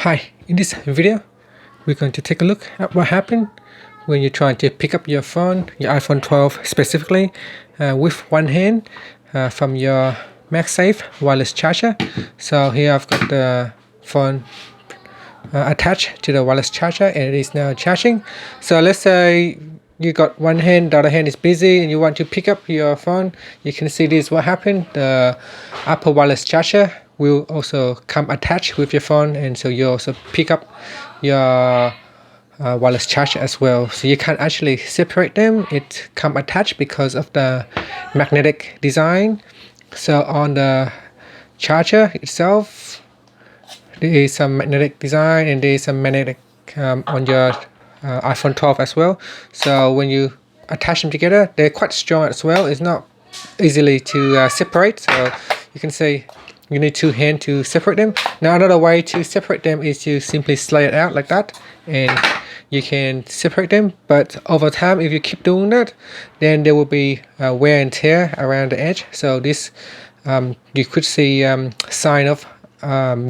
Hi, in this video we're going to take a look at what happened when you're trying to pick up your phone, your iPhone 12 specifically, with one hand from your Magsafe wireless charger. So here I've got the phone attached to the wireless charger and it is now charging. So let's say you got one hand, the other hand is busy and you want to pick up your phone. You can see this what happened. The Apple wireless charger will also come attached with your phone, and so you also pick up your wireless charger as well. So you can't actually separate them. It come attached because of the magnetic design. So on the charger itself there is some magnetic design and there is some magnetic on your iPhone 12 as well. So when you attach them together, they're quite strong as well. It's not easily to separate. So you can see you need two hands to separate them. Now another way to separate them is to simply slide it out like that and you can separate them. But over time, if you keep doing that, then there will be wear and tear around the edge. So this you could see sign of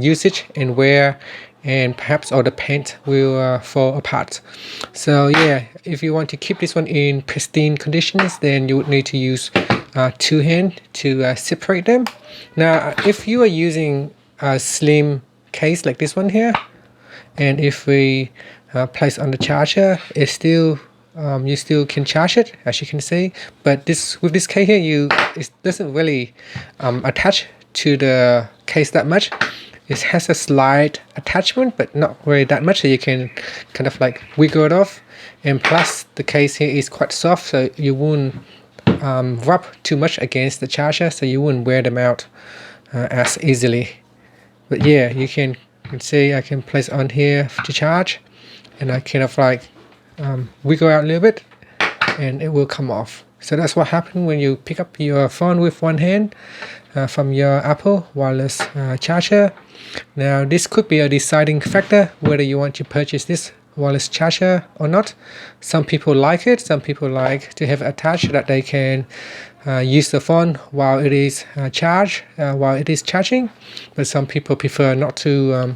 usage and wear, and perhaps all the paint will fall apart. So yeah, if you want to keep this one in pristine conditions, then you would need to use two hands to separate them. Now if you are using a slim case like this one here, and if we place on the charger, it's still you still can charge it, as you can see. But this with this case here, it doesn't really attach to the case that much. It has a slight attachment, but not really that much, so you can kind of like wiggle it off. And plus the case here is quite soft, so you won't rub too much against the charger, so you wouldn't wear them out as easily. But yeah, you can see I can place on here to charge, and I kind of like wiggle out a little bit and it will come off. So that's what happened when you pick up your phone with one hand from your Apple wireless charger. Now this could be a deciding factor whether you want to purchase this wireless charger or not. Some people like it. Some people like to have it attached that they can use the phone while it is while it is charging. But some people prefer not to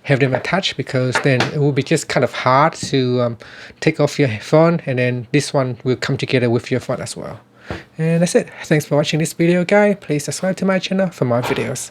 have them attached, because then it will be just kind of hard to take off your phone, and then this one will come together with your phone as well. And that's it. Thanks for watching this video, guys. Please subscribe to my channel for more videos.